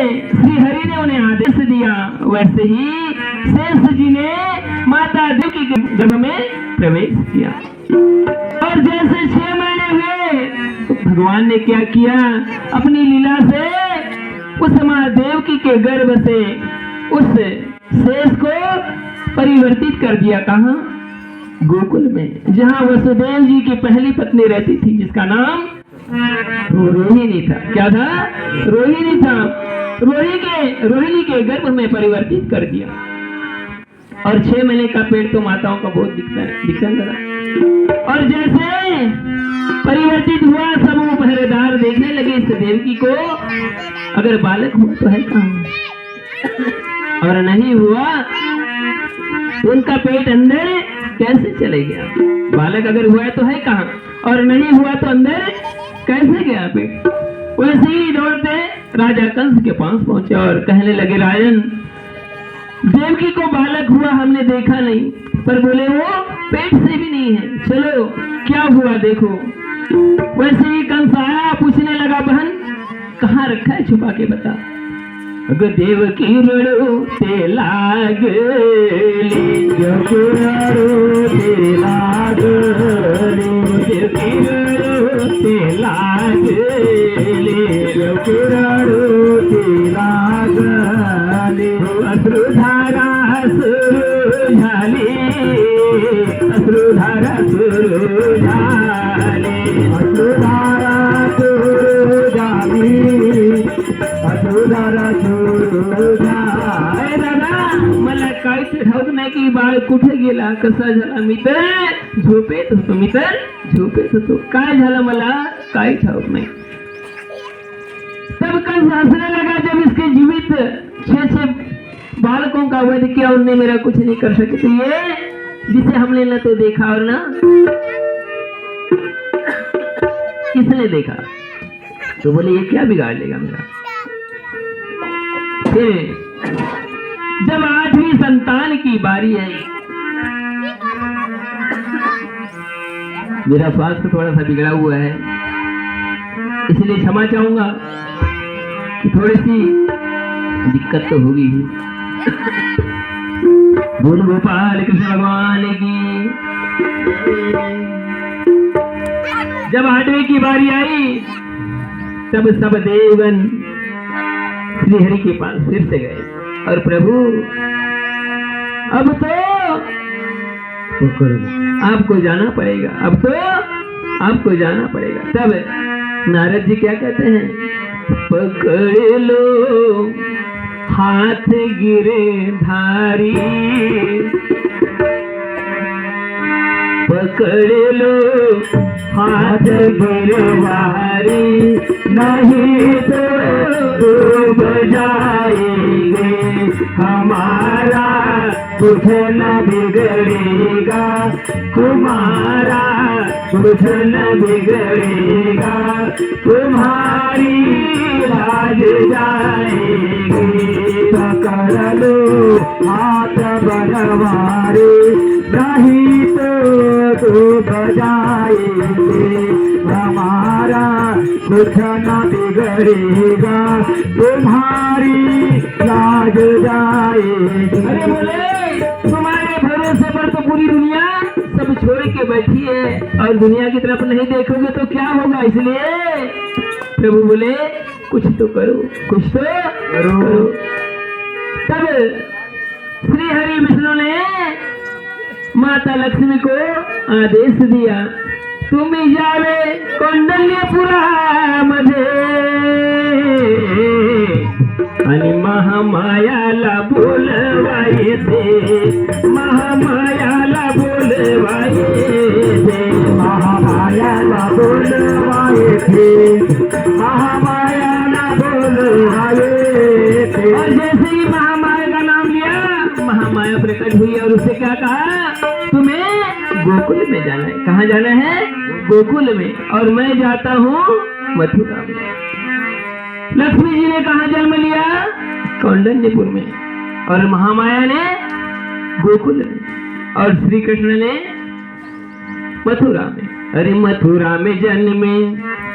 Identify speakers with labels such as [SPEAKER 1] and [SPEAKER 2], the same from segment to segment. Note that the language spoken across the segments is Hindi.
[SPEAKER 1] श्री हरि ने उन्हें आदेश दिया, वैसे ही शेष जी ने माता देवकी के गर्भ में प्रवेश किया। और जैसे 6 महीने हुए तो भगवान ने क्या किया, अपनी लीला से उस माँ देवकी के गर्भ से उस शेष को परिवर्तित कर दिया। कहाँ? गोकुल में, जहाँ वसुदेव जी की पहली पत्नी रहती थी, जिसका नाम रोहिणी था। क्या था? रोहिणी था। रोहिणी के गर्भ में परिवर्तित कर दिया। और 6 महीने का पेट तो माताओं का बहुत दिखता है। और जैसे परिवर्तित हुआ, सब वो पहरेदार देखने लगे इस देवकी को, अगर बालक हुआ तो है कहाँ, और नहीं हुआ तो उनका पेट अंदर कैसे चले गया। बालक अगर हुआ तो है कहाँ, और नहीं हुआ तो अंदर कैसे गया पेट। वैसे ही दौड़ते राजा कंस के पास पहुंचे और कहने लगे, राजन, देवकी को बालक हुआ हमने देखा नहीं, पर बोले वो पेट से भी नहीं है, चलो क्या हुआ देखो। वैसे ही कंस आया, पूछने लगा, बहन कहाँ रखा है, छुपा के बता। देवकी रड़ो ते लागली, देवकी रड़ो ते लागली, देवकी रड़ो ते लागली, देवकी रड़ो ते लागली। अश्रुधारा सुरू झाली, अश्रुधारा सुरू झाली, अश्रुधारा सुरू झाली, अश्रुधारा सुरू झाली। दादा, मला काहीच ठाऊक नाही की बाळ कुठे गेला, कसा झाला। मी तर झोपेत होतो, काय झालं मला काही ठाऊक नाही। तब कंस हंसने लगा, जब इसके जीवित 6 बालकों का वध किया, उनने मेरा कुछ नहीं कर सके। तो ये जिसे हमने न तो देखा और ना किसने देखा, तो बोले ये क्या बिगाड़ लेगा मेरा। फिर जब 8वीं संतान की बारी आई, मेरा स्वास्थ्य थोड़ा सा बिगड़ा हुआ है, इसलिए क्षमा चाहूंगा कि थोड़ी सी दिक्कत तो होगी ही। बोल गोपाल कृष्ण भगवान की। जब 8वीं की बारी आई, तब सब देवगण श्री हरि के पास फिर से गए, और प्रभु अब तो आपको जाना पड़ेगा, अब तो आपको जाना पड़ेगा। तब नारद जी क्या कहते हैं, पकड़ लो हाथ गिरधारी, पकड़ लो हाथ गिरधारी, नहीं तो डूब जाएंगे, हमारा कुछ न बिगड़ेगा, तुम्हारा कुछ न बिगड़ेगा, तुम्हारी लाज जाएगी। पकड़ लो हाथ बनवारे, नहीं तो डूब जाएंगे, हमारा कुछ न बिगड़ेगा, तुम्हारी लाज जाएगी। अरे बोले, तुम्हारे भरोसे पर तो पूरी दुनिया सब छोड़ के बैठी है, और दुनिया की तरफ नहीं देखोगे तो क्या होगा। इसलिए प्रभु बोले कुछ तो करो, कुछ तो करो। तब श्री हरि विष्णु ने माता लक्ष्मी को आदेश दिया, तुम्ही जावे कौंडल्यपुरामध्ये आणि महामायाला बोलवायचे, महामायाला बोलवायचे, महामायाला बोलवायचे, महामायाला बोलवायचे। और जैसे ही महामाया का नाम लिया, महामाया प्रकट हुई और उससे क्या कहा, तुम्हें गोकुल में जाना है। कहाँ जाना है? गोकुल में, और मैं जाता हूँ मथुरा में। लक्ष्मी जी ने कहा जन्म लिया? कौंडल्यपुर में, और महामाया ने गोकुल में, और श्री कृष्ण ने मथुरा में। अरे मथुरा में जन्मे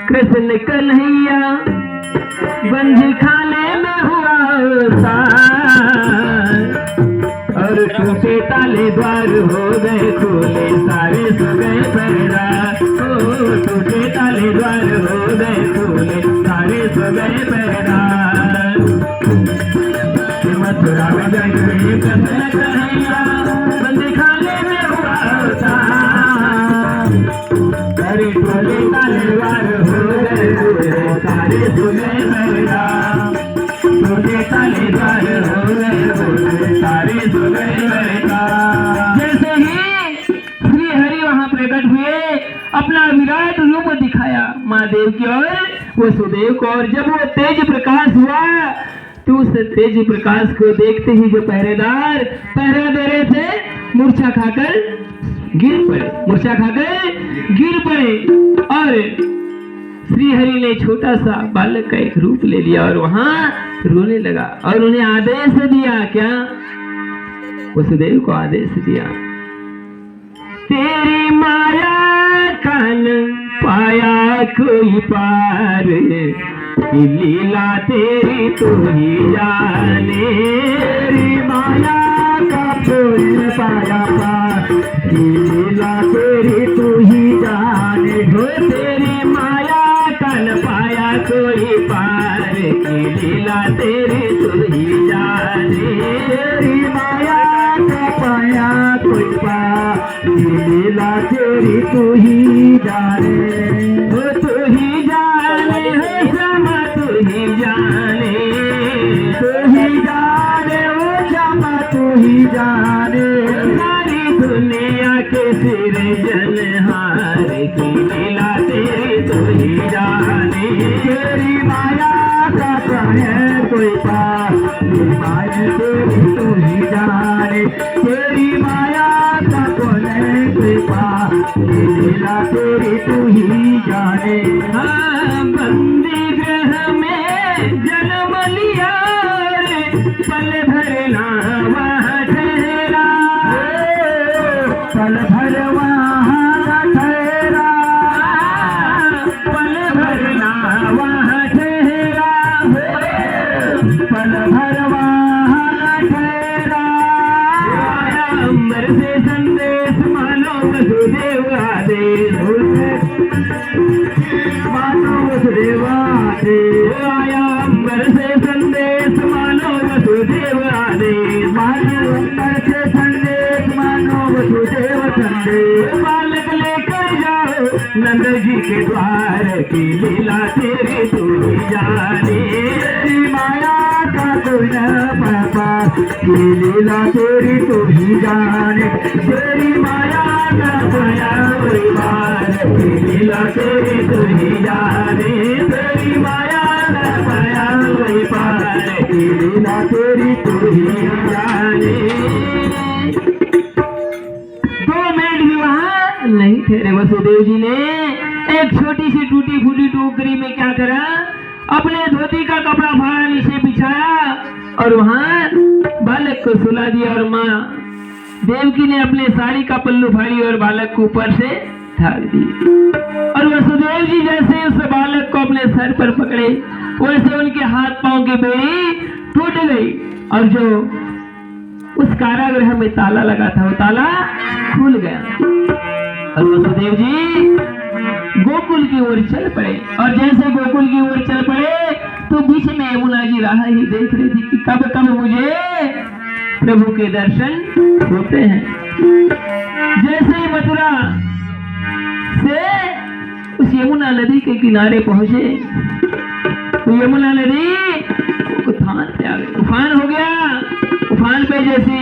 [SPEAKER 1] कृष्ण कन्हैया, बंदी खाने में हो और टूटे ताले द्वार हो गए खुले सारे सो गए पहरेदार। ओ टूटे ताले द्वार हो गए खुले सारे सो गए पहरेदार। मथुरा में जग में कसना कन्हैया बंदी खाने में हुआ होता। अरे टोले ताले द्वार हो गए खुले सारे सो गए पहरेदार। टोले ताले द्वार हो गए खुले सारे सो गए पहरेदार। जैसे ही श्री हरि वहां प्रकट हुए अपना विराट रूप दिखाया महादेव की ओर वसुदेव को, और जब वो तेज प्रकाश हुआ तो उस तेज प्रकाश को देखते ही जो पहरेदार पहरा दे रहे थे मूर्छा खाकर गिर पड़े और श्री हरि ने छोटा सा बालक का एक रूप ले लिया और वहां रोने लगा और उन्हें आदेश दिया। क्या? वसुदेव को आदेश दिया, तेरी माया कान पाया कोई पार, लीला तेरी तू ही जाने। तेरी माया का कोई पाया पार, लीला तेरी तू ही जाने। हो तेरी माया कान पाया कोई पार, लीला तेरी तू ही जाने। तेरी माया का पाया कोई पार, लीला तेरी तू ही जाने। हो तू ही जाने, हो श्यामा तू ही जाने, तू ही जाने, हो श्यामा तू ही जाने। सारी दुनिया के सृजनहार की लीला तेरी तू ही जाने। तेरी माया का है कोई पार, माया तेरी तू ही जाने। तेरी माया का है कोई पार, लीला तेरी तू ही जाने। हाँ बंदी ग्रह में जन्म लिया रे, पल भर ना वहाँ ठहरा, पल भर वहाँ ठहरा, पल भर ना वहाँ ठहरा, पल भर वहाँ ठहरा। अंबर से संदेश मानो वसुदेव आदेश, मानो वसुदेव आदेश आया। अंबर से संदेश मानो वसुदेव आदेश, मानो अंबर से संदेश मानो वसुदेव संदेश। बालक लेकर जाओ नंद जी के द्वार की लीला तेरी तू ही जाने। तेरी माया का कोई न पापा, लीला तेरी तू ही जाने। तेरी माया का पाया कोई पार, लीला तेरी तू ही जाने। तेरी माया का पाया कोई पार, लीला तेरी तू ही जाने। 2 मिनट भी वहां नहीं ठहरे वसुदेव जी ने एक छोटी सी टूटी फूटी टोकरी में क्या करा, अपने धोती का कपड़ा फाड़ा नीचे बिछाया और वहां बालक को सुला दिया और माँ देवकी ने अपने साड़ी का पल्लू फाड़ी और बालक को ऊपर से ढाल दी। और वसुदेव जी जैसे उस बालक को अपने सर पर पकड़े वैसे उनके हाथ पांव की बेड़ी टूट गई और जो उस कारागृह में ताला लगा था वो ताला खुल गया और वसुदेव जी गोकुल की ओर चल पड़े। और जैसे गोकुल की ओर चल पड़े तो बीच में यमुना जी राह ही देख रही थी कि कब कब मुझे प्रभु के दर्शन होते हैं। जैसे ही मथुरा से उस यमुना नदी के किनारे पहुंचे तो यमुना नदी उफान पे आ गई, उफान हो गया। उफान पे जैसी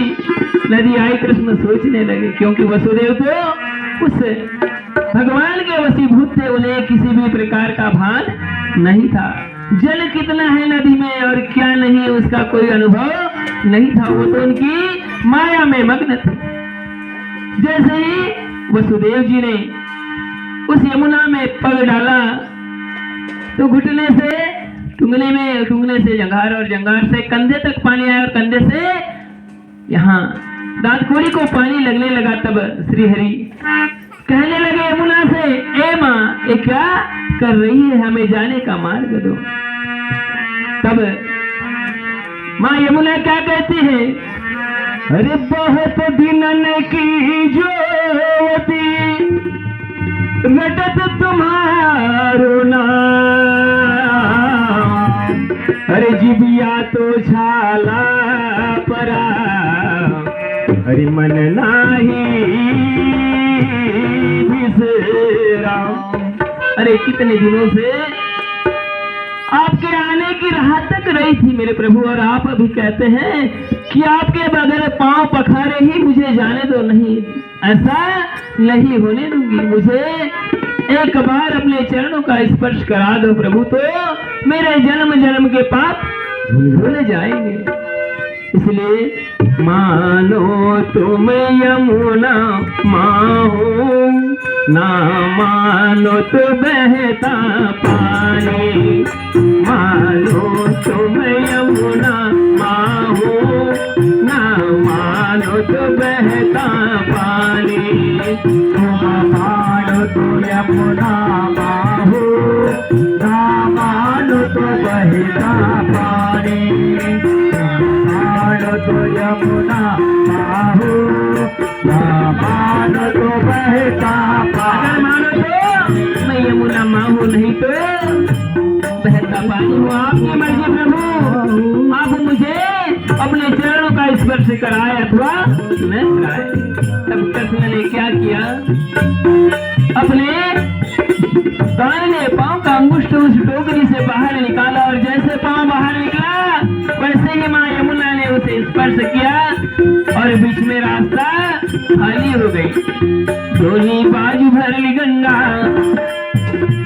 [SPEAKER 1] नदी आई कृष्ण सोचने लगे, क्योंकि वसुदेव तो उस भगवान के वशीभूत थे, उन्हें किसी भी प्रकार का भान नहीं था। जल कितना है नदी में और क्या नहीं उसका कोई अनुभव नहीं था, वो तो उनकी माया में मग्न थे। जैसे ही वसुदेव जी ने उस यमुना में पग डाला तो घुटने से टुंगने से जंघार और जंघार से कंधे तक पानी आया और कंधे से यहाँ दांतखोड़ी को पानी लगने लगा। तब श्री हरि कहने लगे यमुना से, ए माँ ये क्या कर रही है, हमें जाने का मार्ग दो। तब माँ यमुना क्या कहती है? अरे बहुत दिनन की ज्योति रटत तुम्हारो नाम, अरे जिबिया तो छाला परा, अरे मन नाही बिसरा। अरे कितने दिनों से आपके आने की राह तक रही थी मेरे प्रभु, और आप अभी कहते हैं कि आपके बगैर पांव पखारे ही मुझे जाने दो। नहीं, ऐसा नहीं होने दूंगी। मुझे एक बार अपने चरणों का स्पर्श करा दो प्रभु, तो मेरे जन्म जन्म के पाप धुल जाएंगे। इसलिए मानो तुम यमुना माँ हो, ना मानो तो बहता पानी, मानो तुम यमुना माँ हो, ना मानो तो बहता पानी, मानो तो यमुना माँ हो, ना मानो तो बहता पानी, मानो तो यमुना माँ हो, ना मानो तो बहता पानी। मानो तो मैं यमुना माँ हूँ, नहीं तो बहता पानी हूँ। आपकी मर्जी प्रभु, आप मुझे अपने चरणों का स्पर्श कराए अथवा न कराए। तब कृष्ण ने क्या किया? अपने दाहिने पांव का अंगुष्ठ उस टोकरी से बाहर निकाला, और जैसे पांव बाहर निकला वैसे ही माँ यमुना ने उसे स्पर्श किया, और बीच में रास्ता खाली हो गई। दोनों बाजू भरली गंगा,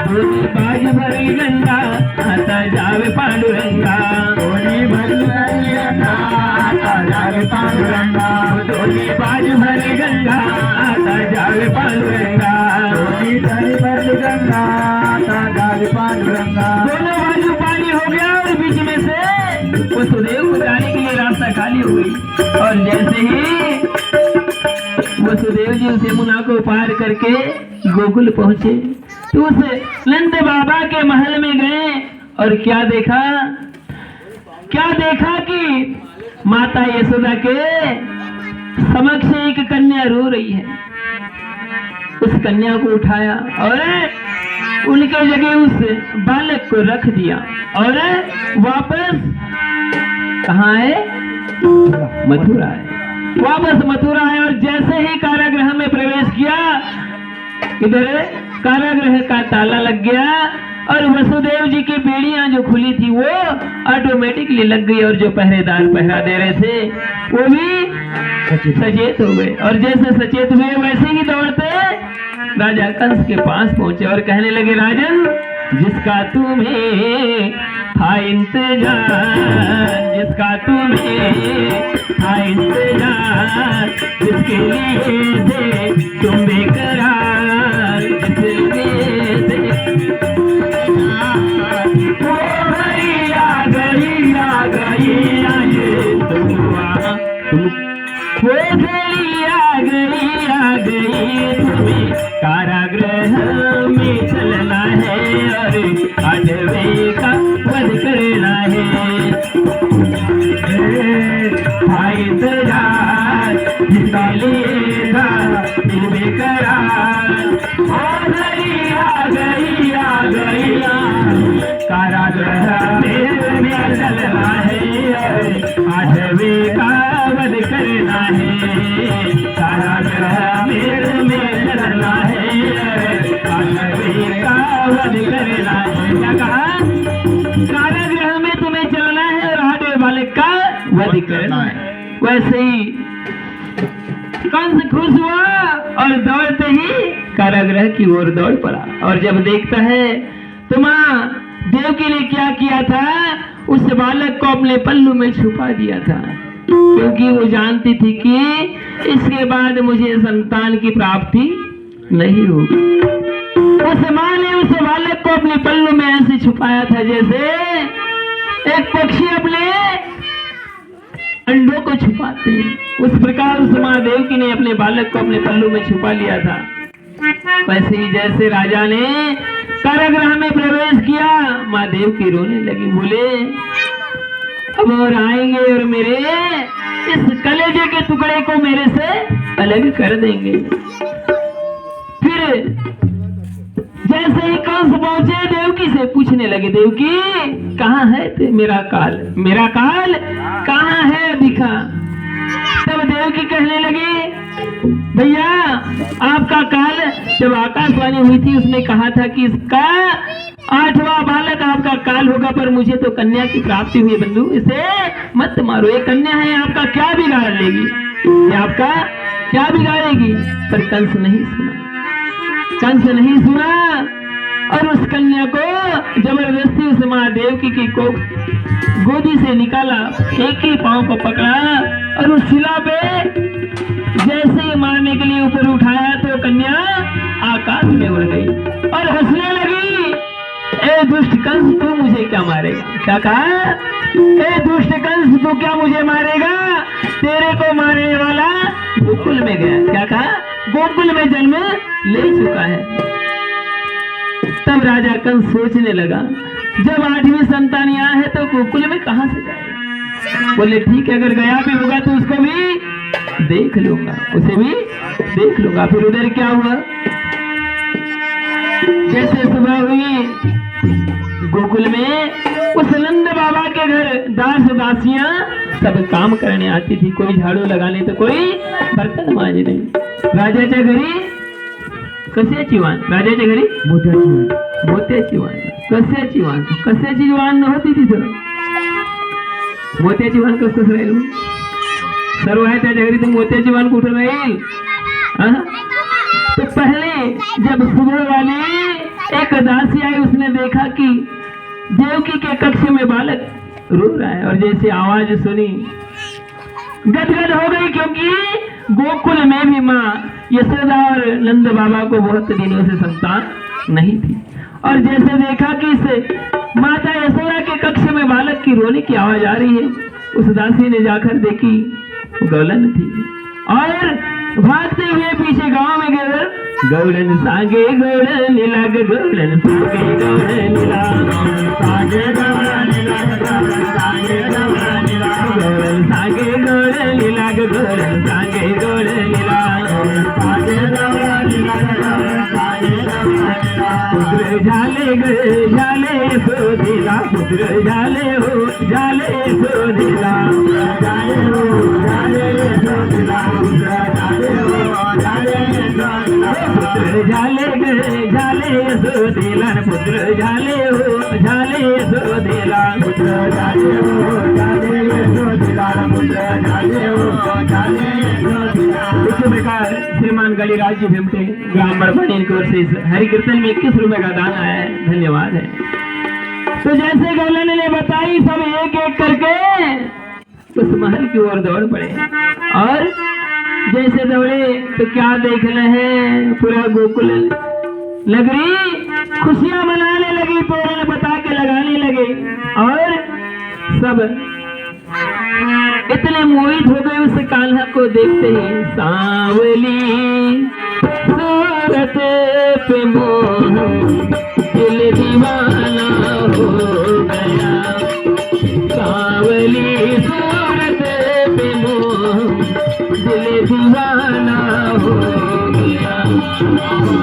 [SPEAKER 1] दोनों बाजू भरली गंगा, आता जावे पांडुरंगा, दोनों भरली गंगा, आता जावे पांडुरंगा, दोनों बाजू भरली गंगा, आता जावे पांडुरंगा, दोनों भरली गंगा, आता जावे पांडुरंगा। दोनों बाजू पानी हो गया, और बीच में से वसुदेव को जाने के लिए रास्ता खाली हो गई। और जैसे ही वसुदेव जी उस यमुना को पार करके गोकुल पहुंचे, तो उस नंद बाबा के महल में गए, और क्या देखा? क्या देखा कि माता यशोदा के समक्ष एक कन्या रो रही है। उस कन्या को उठाया और उनके जगह उस बालक को रख दिया, और वापस कहाँ है? मथुरा है। वापस मथुरा है। और जैसे ही कारागृह में प्रवेश किया, इधर कारागृह का ताला लग गया, और वसुदेव जी की बेड़ियां जो खुली थी वो ऑटोमेटिकली लग गई, और जो पहरेदार पहरा दे रहे थे वो भी सचेत हो गए। और जैसे सचेत हुए वैसे ही दौड़ते राजा कंस के पास पहुंचे और कहने लगे, राजन, जिसका तुम्हें था इंतजार, जिसका तुम्हें था इंतजार, जिसके लिए थे तुम बेकरार, जिसके आ गई आज तुम आ गई तुम्हें कारागृह में चलना है, और आठवें का वध करना है। भाई इंतजार जिसका लिए था तुम बेकरार, आ गई कारागृह में चलना है, आठवें का वध करना है। कारागृह में चलना है, आठवें का वध करना है। क्या कहा? कारागृह में तुम्हें चलना है और आठवें बालक का वध करना है। वैसे ही कंस खुश हुआ और दौड़ते ही कारागृह की ओर दौड़ पड़ा, और जब देखता है तो माँ देवकी ने क्या किया था? उस बालक को अपने पल्लू में छुपा दिया था, क्योंकि वो जानती थी कि इसके बाद मुझे संतान की प्राप्ति नहीं होगी। उस माँ ने उस बालक को अपने पल्लू में ऐसे छुपाया था जैसे एक पक्षी अपने अंडों को छुपाते हैं। उस प्रकार उस माँ देवकी ने अपने बालक को अपने पल्लू में छुपा लिया था। वैसे ही जैसे राजा ने कारागृह में प्रवेश किया, माँ देवकी रोने लगी, बोले अब और आएंगे और मेरे इस कलेजे के टुकड़े को मेरे से अलग कर देंगे। फिर जैसे ही कंस पहुंचे देवकी से पूछने लगे, देवकी कहाँ है मेरा काल, मेरा काल कहाँ है दिखा। तब देवकी कहने लगी, भैया आपका काल जब आकाशवाणी हुई थी उसने कहा था कि इसका 8वां बालक आपका काल होगा, पर मुझे तो कन्या की प्राप्ति हुई बंधु, इसे मत मारो, ये कन्या है आपका क्या बिगाड़ लेगी, ये आपका क्या बिगाड़ेगी। पर कंस नहीं सुना, कंस नहीं सुना और उस कन्या को जबरदस्ती उस माँ देवकी की कोख गोदी से निकाला, एक ही पांव को पकड़ा और उस शिला पे जैसे मारने के लिए ऊपर उठाया तो कन्या आकाश में उड़ गई और हंसने लगी। ए दुष्ट कंस तू मुझे क्या मारेगा, क्या कहा, ए दुष्ट कंस तू क्या मुझे मारेगा, तेरे को मारने वाला गोकुल में गया, क्या कहा, गोकुल में जन्म ले चुका है। तब राजा कंस सोचने लगा, जब 8वीं संतान यहाँ है तो गोकुल में कहां से जाएगा। बोले ठीक है, अगर गया भी होगा तो उसको भी देख लूंगा, उसे भी देख लूंगा। फिर उधर क्या हुआ, जैसे सुबह हुई गोकुल में उस नंद बाबा के घर दास दासियां सब काम करने आती थी, कोई झाड़ू लगाने तो कोई बर्तन मांजने। राजाच्या घरी कशाची वाण, राजाच्या घरी मोत्याची वाण, कशाची वाण, कशाची वाण नव्हती तिथं, मोत्याची वाण कसं राहील, सर्व आहे त्याच्या घरी, तर मोत्याची वाण कुठं राहील। तो पहले जब सुबह वाली एक दासी आई, उसने देखा कि देवकी के कक्ष में बालक रो रहा है और जैसे आवाज सुनी गदगद हो गई, क्योंकि गोकुल में भी माँ यशोदा और नंद बाबा को बहुत दिनों से संतान नहीं थी। और जैसे देखा कि इस माता यशोदा के कक्ष में बालक की रोने की आवाज आ रही है, उस दासी ने जाकर देखी गौलन थी और भागते हुए पीछे गांव में गए, गौलन सागे गौलन लाग, गौलन सागे गौलन लाग, सागे गौलन लाग, सागे गौलन लाग, गौलन सागे गौलन लाग, गौलन सागे गौलन लाग, सागे गौलन लाग, सागे गौलन लाग। पुत्र झाले ग झाले सोधिला, पुत्र झाले हो झाले सोधिला, झाले हो झाले सोधिला, पुत्र झाले हो झाले सोधिला, पुत्र झाले ग झाले सोधिला, पुत्र झाले हो झाले सोधिला, पुत्र झाले हो झाले सोधिला, पुत्र झाले हो झाले सोधिला। इसी प्रकार श्रीमान गलीराज जी भीमते ग्राम बड़पानी इनकी ओर से इस हरि कीर्तन में 21 रुपए का दान आया है, धन्यवाद है। तो जैसे गौलन ने बताई, सब एक एक करके उस महल की ओर दौड़ पड़े और जैसे दौड़े तो क्या देखना है, पूरा गोकुल नगरी खुशियां मनाने लगी, तोरण पताके लगाने लगे और सब इतने मोहित हो गए उस कान्हा को देखते ही। सांवली सूरत पे मोह दिल दीवाना हो गया, सांवली सूरत पे मोह दिल दीवाना हो गया,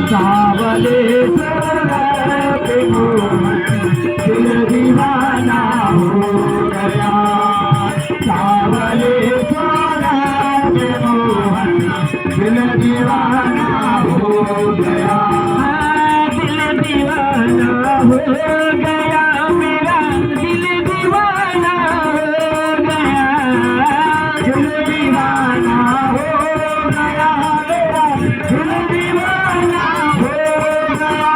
[SPEAKER 1] सांवली सूरत पे मोह दिल दीवाना हो गया, सांवली सूरत पे मोह दिल दीवाना हो गया, दिल दीवाना हो गया, मेरा दिल दीवाना हो गया, दिल दीवाना हो गया, मेरा दिल दीवाना हो गया,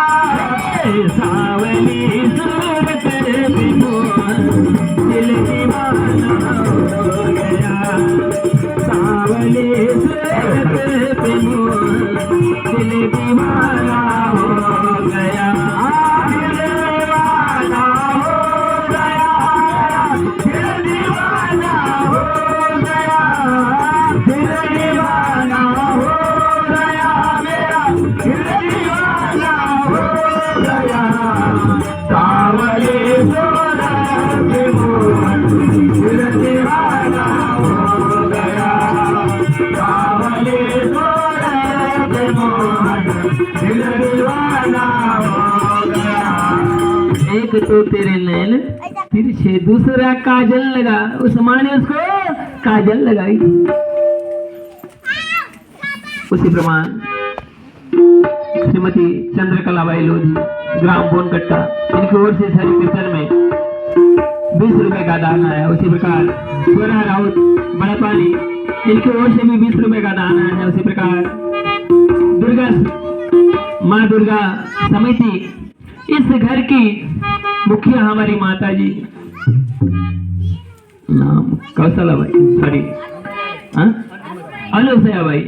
[SPEAKER 1] सांवली सूरत पे मोह दिल दीवाना हो गया, सांवली सूरत पे मोह दिल दीवाना हो गया, दिल दीवाना एक तो तेरे नैन तिरछे, दूसरा काजल लगा, उस माँ ने उसको काजल लगाई। उसी प्रमाण श्रीमती चंद्रकलाबाई लोधी, ग्राम बोनकट्टा, इनकी ओर से हरि कीर्तन में 20 रुपए का दान आया। उसी प्रकार स्वरा राउत बड़ा पानी, इनकी ओर से भी 20 रुपए का दान आया है। उसी प्रकार दुर्गा माँ दुर्गा समिति, इस घर की मुखिया हमारी माता जी, नाम Kaushala by, sorry Anusaya by,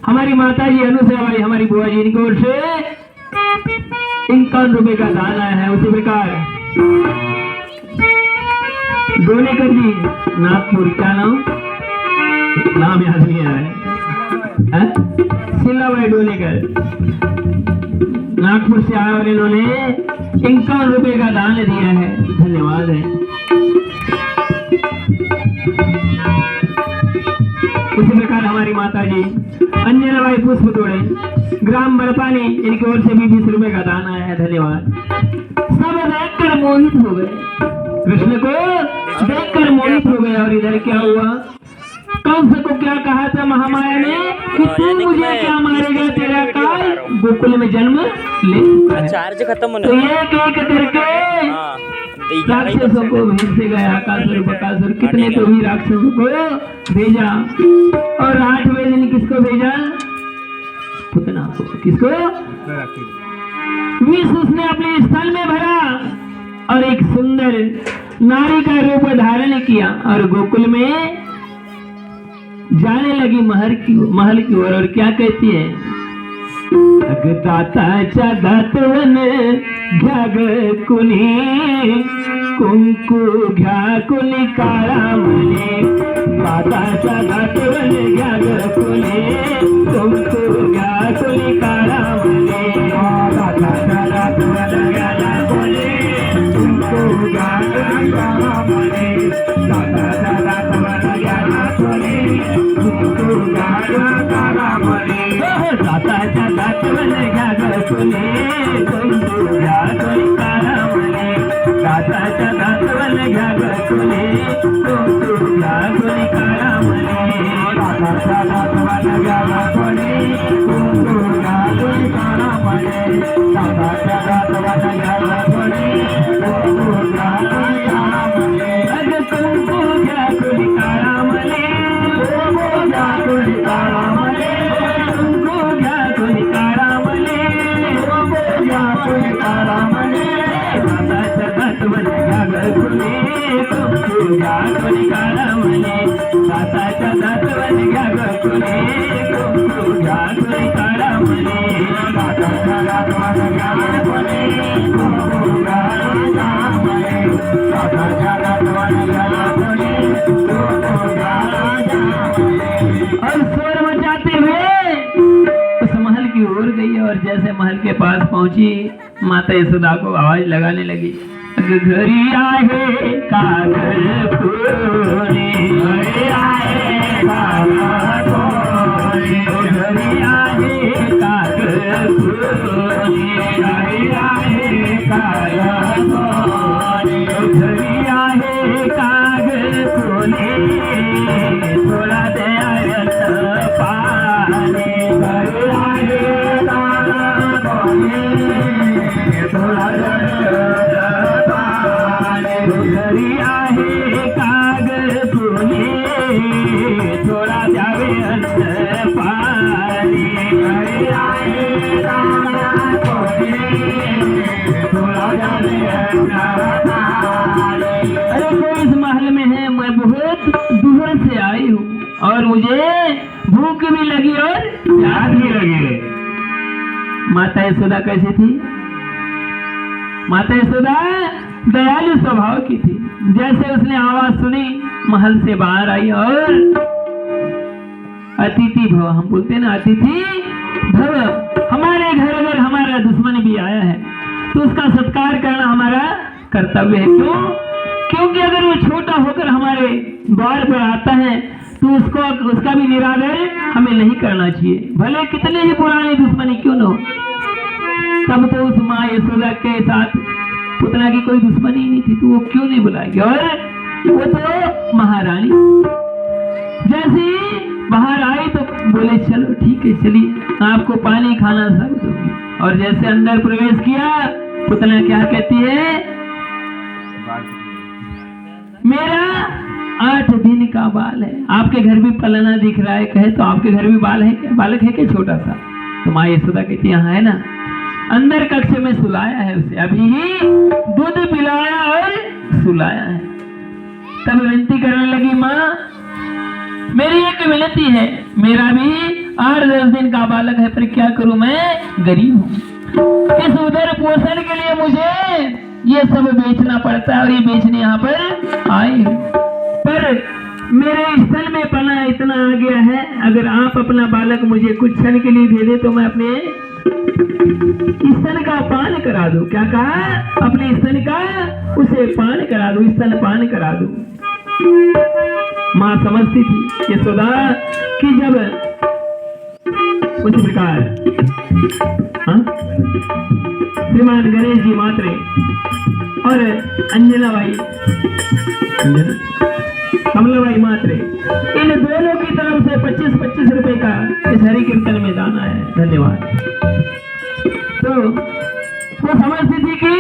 [SPEAKER 1] हमारी माता जी अनुसया बाई, हमारी बुआ जी, इनकी ओर से 51 रुपए का दान आया है। उसी प्रकार डोनेकर जी नागपुर, क्या नाम याद नहीं आ रहा है, शिलाबाई डोनेकर नागपुर से आए और इन्होंने 51 रुपए का दान दिया है। धन्यवाद है। उसी प्रकार हमारी माता जी अंजनाबाई पुष्प तोड़े, ग्राम बड़पानी, इनकी ओर से भी 20 रुपए का दान आया है। धन्यवाद। सब देखकर मोहित हो गए, कृष्ण को देखकर मोहित हो गए। और इधर क्या हुआ, कंस को क्या कहा था महामाया ने कि तू मुझे क्या मारेगा, तेरा काल गोकुल में जन्म ले चुका है।
[SPEAKER 2] चार्ज खत्म होने,
[SPEAKER 1] तो एक एक करके राक्षसों को भेज से गया, कासुर बकासुर, कितने तो भी राक्षसों को भेजा। और 8वें दिन किसको भेजा, पुतना को। किसको, विष उसने अपने स्थल में भरा और एक सुंदर नारी का रूप धारण किया और गोकुल में जाने लगी महल की ओर। और क्या कहती है, दाताच्या दातवन घ्या ग कुणी, कुंकू घ्या कुणी काळा म्हणे, दाताच्या दातवन घ्या ग कुणी, कुंकू घ्या कुणी काळा म्हणे, दाताच्या दातवन घ्या ग कुणी, कुंकू घ्या कुणी काळा म्हणे, दाताच्या दातवन घ्या ग कुणी, कुंकू घ्या कुणी काळा म्हणे, दाताच्या दातवन घ्या ग कुणी, कुंकू घ्या कुणी काळा म्हणे, दाताच्या दातवन घ्या ग कुणी, कुंकू घ्या कुणी काळा म्हणे, दाताच्या दातवन घ्या ग कुणी, कुंकू घ्या कुणी काळा म्हणे, दाताच्या दातवन घ्या ग कुणी, कुंकू घ्या कुणी काळा म्हणे, अग कुंकू घ्या कुणी काळा म्हणे, कुंकू घ्या कुणी काळा म्हणे, कुंकू घ्या कुणी काळा म्हणे, कुंकू घ्या कुणी काळा म्हणे, दाताच्या दातवन घ्या ग कुणी, कुंकू घ्या कुणी काळा म्हणे, दाताच्या दातवन घ्या ग कुणी, कुंकू घ्या कुणी काळा म्हणे, दाताच्या दातवन घ्या ग कुणी, कुंकू घ्या कुणी काळा म्हणे, दाताच्या दातवन घ्या ग कुणी, कुंकू घ्या कुणी काळा म्हणे। और शोर मचाते हुए उस महल की ओर गई और जैसे महल के पास पहुंची माता यशोदा को आवाज लगाने लगी, घरी आहे कागल कोणी, घरी आहे कागल कोणी, घरी आहे कागल कोणी, घरी आहे कागल कोणी, घरी आहे कागल कोणी, थोडा दयाळत पाणी, घरी आहे कागल कोणी, थोडा दयाळत पाणी, घरी आहे कागल कोणी, थोडा द्यावे अंत पाणी, घरी आहे कागल कोणी, थोड़ा द्यावे अंत पाणी। अरे कोई इस महल में है, मैं बहुत दूर से आई हूँ और मुझे भूख भी लगी और प्यास भी लगी। माता यशोदा कैसी थी, माता यशोदा दयालु स्वभाव की थी। जैसे उसने आवाज सुनी महल से बाहर आई और अतिथि भव, हम बोलते हैं ना अतिथि भव, हमारे घर अगर हमारा दुश्मन भी आया है तो उसका सत्कार करना हमारा कर्तव्य है। क्यों? क्योंकि अगर वो छोटा होकर हमारे द्वार पर आता है तो उसका भी निरादर हमें नहीं करना चाहिए, भले कितने ही पुराने दुश्मनी क्यों न हो। तब तो उस माँ यशोदा के साथ पुतना की कोई दुश्मनी ही नहीं थी, तो वो क्यों नहीं बुलाएगी? और वो तो महारानी जैसे ही बाहर आई तो बोले चलो ठीक है, चलिए आपको पानी खाना सब दूंगी। और जैसे अंदर प्रवेश किया, पुतना क्या कहती है? मेरा 8 दिन का बाल है। आपके घर भी पलना दिख रहा है, कहे तो आपके घर भी बाल है क्या? बालक है क्या छोटा सा? तो माँ यशोदा कहती है हाँ है ना। अंदर कक्ष में सुलाया है उसे, अभी ही दूध पिलाया और सुलाया है। तब विनती करने लगी, माँ मेरी एक विनती है, मेरा भी 8-10 दिन का बालक है, पर क्या करूं, मैं गरीब हूँ। इस उदर पोषण के लिए मुझे ये सब बेचना पड़ता है और ये बेचने यहाँ पर आए हूँ। पर मेरे स्थल में पना इतना आ गया है, अगर आप अपना बालक मुझे कुछ क्षण के लिए दे दे तो मैं अपने स्तन का पान करा दूं। क्या कहा? अपने स्तन का उसे पान करा दूं, स्तन पान करा दूं। मां समझती थी यशोदा कि जब उस प्रकार श्रीमान गणेश जी मात्रे और अंजनाबाई कमलाबाई मात्रे, इन दोनों की तरफ से 25-25 रुपए का इस हरि कीर्तन में दान आया है। धन्यवाद। तो वो समझती थी कि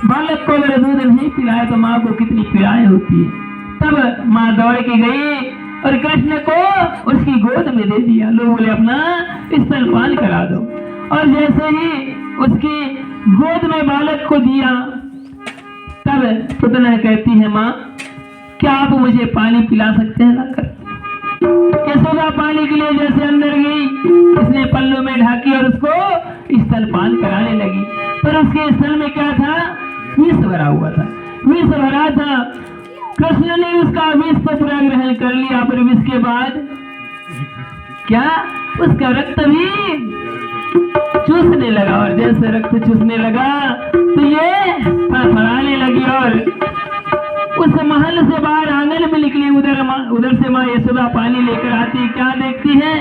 [SPEAKER 1] बालक को अगर दूध नहीं पिलाए तो माँ को कितनी पीड़ाएं होती है। तब माँ दौड़ के गई और कृष्ण को उसकी गोद में दे दिया। लोग बोले अपना स्तनपान करा दो। और जैसे ही उसकी गोद में बालक को दिया, तब पुतना कहती है माँ क्या आप मुझे पानी पिला सकते हैं लाकर? यशोदा पानी के लिए जैसे अंदर गई, इसने पल्लू में ढाकी और उसको स्तनपान कराने लगी। पर उसके स्तन में क्या था? विष भरा हुआ था, विष भरा था। कृष्ण ने उसका विष तो पूरा ग्रहण कर लिया, पर विष के बाद क्या उसका रक्त भी चूसने लगा। और जैसे रक्त चूसने लगा तो ये फड़फड़ाने लगी और उस महल से बाहर आंगन में निकली। उधर से माँ यशोदा पानी लेकर आती, क्या देखती है?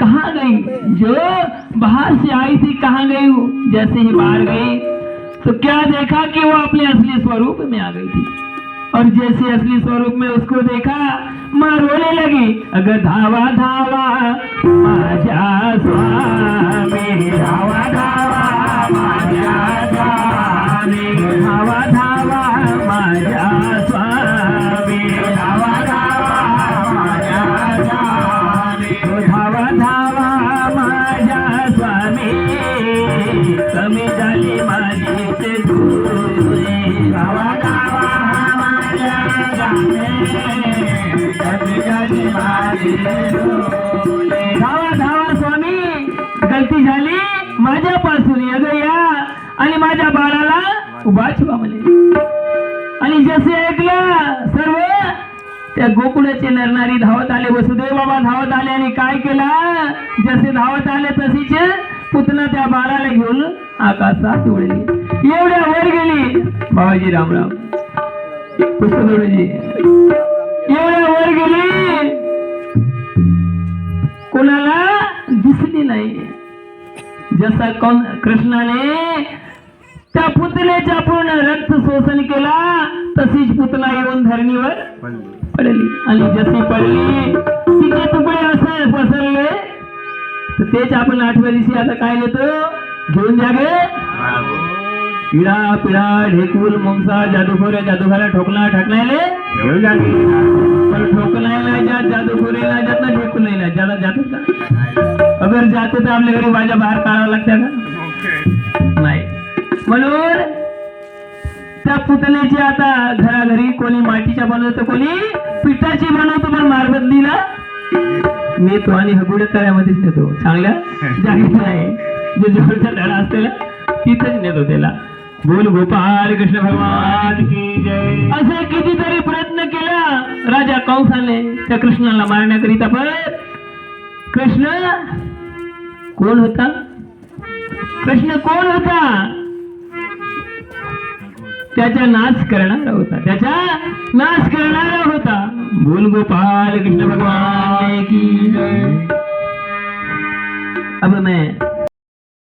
[SPEAKER 1] कहाँ गई? जो बाहर से आई थी कहाँ गई वो? जैसे ही बाहर गई तो क्या देखा कि वो अपने असली स्वरूप में आ गई थी। और जैसे असली स्वरूप में उसको देखा, माँ रोने लगी। अगर धावा धावा माझा स्वामी, धावा धावा माझा स्वामी, धावा धावा माझा स्वामी, धावा धावा माझा स्वामी, धावा धावा माझा स्वामी, कमी झाली माझी ते दूरी, धावा धावा धावा धावा स्वामी, गलती झाली माझ्यापासून, अगं या आणि माझ्या बाळाला उभा ठेवा म्हणे. आणि जसे ऐकलं सर्व त्या गोकुळाचे नरनारी धावत आले, वसुदेव बाबा धावत आले आणि काय केलं? जसे धावत आले तशीच पुतना त्या बाळाला घेऊन आकाशात उडली. एवढ्या वर गेली बाबाजी रामराम पुष्पदोडजी, एवढ्या वर गेली कोणाला दिसली नाही. जसा कृष्णाने त्या पुतलेच्या पूर्ण रक्त शोषण केला, तशीच पुतला येऊन धरणीवर पडली. आणि जशी पडली तिचे तुकडे असं पसरले. तर तेच आपण 8व्या दिवशी आता काय घेतो? घेऊन जागे पिढा पिढा ढेकूल मुंगसा जादूखोऱ्या जादूखाला ठोकला ठाकनायले घेऊन जागे. पर ठोकनायला जात जादूखोरीला जात ना ढेकूलला ज्यादा जाते का? अगर जाते तर आपल्या घरी बाजा बाहेर काढावं लागते का? नाही. म्हणून त्या पुतण्याची आता घराघरी कोणी मातीच्या बनवतो, कोणी पिठाची बनवतो, पण मारबदलीला नेतो आणि हगुड्या तळ्यामध्येच नेतो. चांगल्या जागेत नाही, जो जवळचा धडा असतेला तिथेच नेतो त्याला. बोल गोपाल कृष्ण भगवान की जय. असे कितीतरी प्रयत्न केला राजा कंसाने त्या कृष्णाला मारण्याकरिता, पण कृष्ण कोण होता? कृष्ण कोण होता? त्याचा नाश करणारा होता, त्याचा नाश करणारा होता. बोल गोपाल कृष्ण भगवान की जय. अब मैं